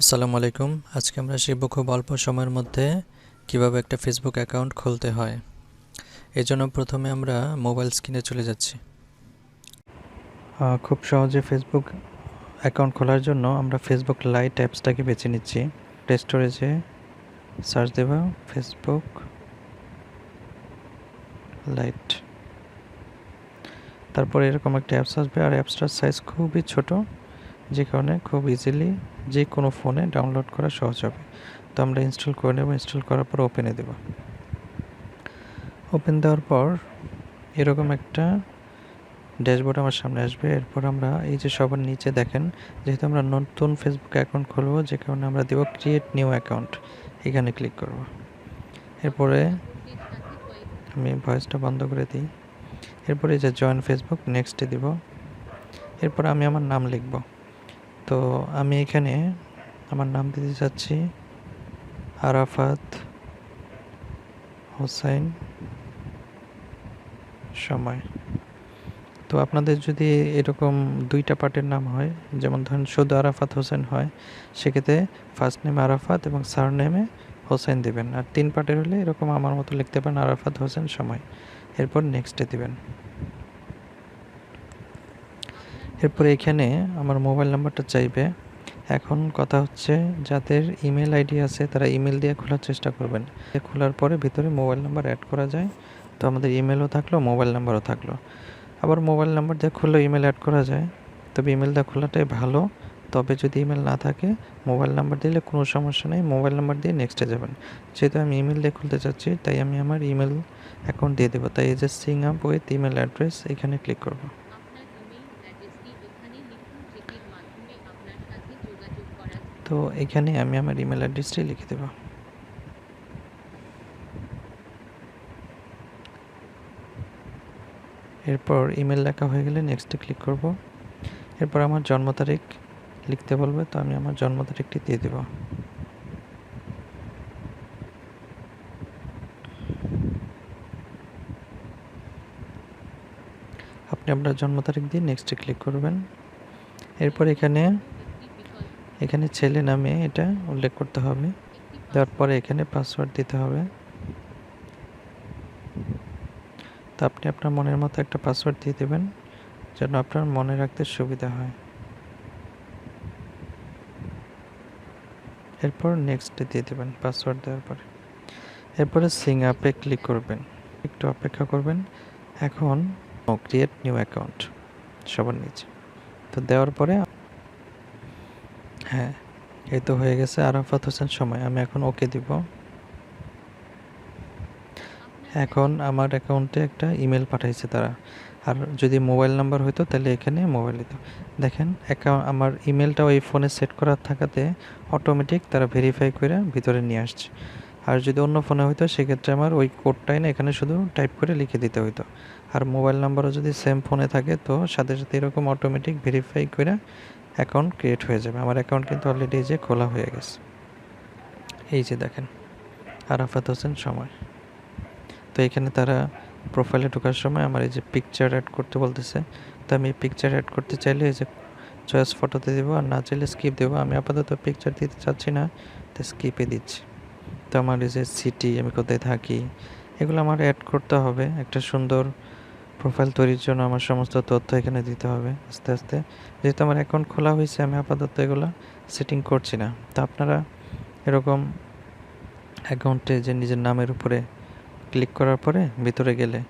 আসসালামু আলাইকুম। আজকে আমরা শিখব খুব অল্প সময়ের মধ্যে কিভাবে একটা ফেসবুক অ্যাকাউন্ট খুলতে হয়। এজন্য প্রথমে আমরা মোবাইল স্ক্রিনে চলে যাচ্ছি। খুব সহজে ফেসবুক অ্যাকাউন্ট খোলার জন্য আমরা ফেসবুক লাইট অ্যাপসটাকে বেছে নিচ্ছি। প্লে স্টোরে যে সার্চ দেব ফেসবুক লাইট, তারপরে এরকম একটা অ্যাপস আসবে আর অ্যাপসটার সাইজ খুবই ছোট, যে কারণে খুব ইজিলি যে কোনো ফোনে ডাউনলোড করা সহজ হবে। তো আমরা ইনস্টল করে নেব। ইনস্টল করার পর ওপেনে দেব। ওপেন দেওয়ার পর এরকম একটা ড্যাশবোর্ড আমার সামনে আসবে। এরপর আমরা এই যে সবার নিচে দেখেন, যেহেতু আমরা নতুন ফেসবুক অ্যাকাউন্ট খুলবো, যে কারণে আমরা দেব ক্রিয়েট নিউ অ্যাকাউন্ট, এখানে ক্লিক করব। এরপরে আমি ভয়েসটা বন্ধ করে দিই। এরপরে এই যে জয়েন ফেসবুক, নেক্সটে দিব। এরপর আমি আমার নাম লিখব। তো আমি এখানে আমার নাম দিতে চাচ্ছি আরাফাত হোসেন সময়। তো আপনাদের যদি এরকম দুইটা পার্টের নাম হয়, যেমন ধরেন শুধু আরাফাত হোসেন হয়, সেক্ষেত্রে ফার্স্ট নেমে আরাফাত এবং সার নেমে হোসেন দেবেন। আর 3 পার্টের হলে এরকম আমার মতো লিখতে পারেন আরাফাত হোসেন সময়। এরপর নেক্সটে দেবেন। এরপর এখানে আমার মোবাইল নাম্বারটা চাইবে। এখন কথা হচ্ছে, যাদের ইমেল আইডি আছে তারা ইমেল দিয়ে খোলার চেষ্টা করবেন। খোলার পরে ভিতরে মোবাইল নাম্বার অ্যাড করা যায়। তো আমাদের ইমেলও থাকলো, মোবাইল নাম্বারও থাকলো। আবার মোবাইল নাম্বার দিয়ে খুললেও ইমেল অ্যাড করা যায়, তবে ইমেল দিয়ে খোলাটাই ভালো। তবে যদি ইমেল না থাকে, মোবাইল নাম্বার দিলে কোনো সমস্যা নেই, মোবাইল নাম্বার দিয়ে নেক্সটে যাবেন। যেহেতু আমি ইমেল দিয়ে খুলতে চাচ্ছি, তাই আমি আমার ইমেল অ্যাকাউন্ট দিয়ে দেবো। তাই এই যে Singh up with email address, এখানে ক্লিক করব। তো এখানে আমি আমার ইমেল অ্যাড্রেসটি লিখে দেবো। এরপর ইমেল লেখা হয়ে গেলে নেক্সটে ক্লিক করব। এরপর আমার জন্ম তারিখ লিখতে বলবে, তো আমি আমার জন্ম তারিখটি দিয়ে দেব। আপনি আপনার জন্ম তারিখ দিয়ে নেক্সটে ক্লিক করবেন। এরপর এখানে ছেলে নামে এটা উল্লেখ করতে হবে। দেওয়ার পরে এখানে পাসওয়ার্ড দিতে হবে। তো আপনি আপনার মনের মতো একটা পাসওয়ার্ড দিয়ে দেবেন, যেন আপনার মনে রাখতে সুবিধা হয়। এরপর নেক্সটে দিয়ে দেবেন পাসওয়ার্ড দেওয়ার পরে। এরপরে সিং আপে ক্লিক করবেন, একটু অপেক্ষা করবেন। এখন ক্রিয়েট নিউ অ্যাকাউন্ট সবার নিচে তো দেওয়ার পরে, হ্যাঁ, এই তো হয়ে গেছে আরাফাত হোসেন সময়। আমি এখন ওকে দিব। এখন আমার অ্যাকাউন্টে একটা ইমেল পাঠাইছে তারা। আর যদি মোবাইল নাম্বার হইতো তাহলে এখানে মোবাইল দিত। দেখেন আমার ইমেলটা ওই ফোনে সেট করা থাকাতে অটোমেটিক তারা ভেরিফাই করে ভিতরে নিয়ে আসছে। আর যদি অন্য ফোনে হইতো, সেক্ষেত্রে আমার ওই কোডটাই না এখানে শুধু টাইপ করে লিখে দিতে হইতো। আর মোবাইল নাম্বারও যদি সেম ফোনে থাকে, তো সাথে সাথে এরকম অটোমেটিক ভেরিফাই করে অ্যাকাউন্ট ক্রিয়েট হয়ে যাবে। আমার অ্যাকাউন্ট কিন্তু অলরেডি এই যে খোলা হয়ে গেছে। এই যে দেখেন আরাফাত হোসেন সময়। তো এখানে তারা প্রোফাইলে ঢোকার সময় আমার এই যে পিকচার অ্যাড করতে বলতেছে। তো আমি পিকচার অ্যাড করতে চাইলে এই যে চয়েস ফটোতে দেবো, আর না চাইলে স্কিপ দেবো। আমি আপাতত পিকচার দিতে চাচ্ছি না, তো স্কিপে দিচ্ছি। তো আমার এই যে সিটি, আমি কোথায় থাকি, এগুলো আমার অ্যাড করতে হবে। একটা সুন্দর প্রোফাইল তৈরির জন্য আমার সমস্ত তথ্য এখানে দিতে হবে আস্তে আস্তে। যেহেতু আমার অ্যাকাউন্ট খোলা হয়েছে, আমি আপাতত এগুলো সেটিং করছি না। তো আপনারা এরকম অ্যাকাউন্টে যে নিজের নামের উপরে ক্লিক করার পরে ভিতরে গেলে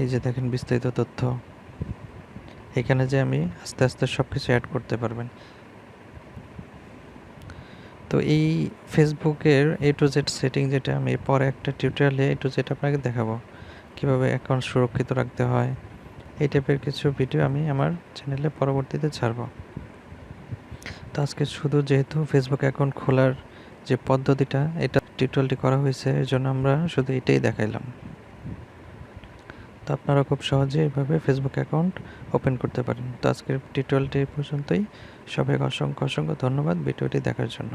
এই যে দেখেন বিস্তারিত তথ্য, এখানে যে আমি আস্তে আস্তে সব কিছু অ্যাড করতে পারবেন। তো এই ফেসবুকের A to Z সেটিং, যেটা আমি পরে একটা টিউটোরিয়ালে A to Z আপনাকে দেখাবো, কীভাবে অ্যাকাউন্ট সুরক্ষিত রাখতে হয়। এই টাইপের কিছু ভিডিও আমি আমার চ্যানেলে পরবর্তীতে ছাড়বো। তো আজকে শুধু যেহেতু ফেসবুক অ্যাকাউন্ট খোলার যে পদ্ধতিটা, এটা টিউটোরিয়ালটি করা হয়েছে, এর জন্য আমরা শুধু এটাই দেখাইলাম। তো আপনারা খুব সহজে এইভাবে ফেসবুক অ্যাকাউন্ট ওপেন করতে পারেন। তো আজকের টিউটোরিয়ালটি এই পর্যন্তই। সবাইকে অসংখ্য অসংখ্য ধন্যবাদ ভিডিওটি দেখার জন্য।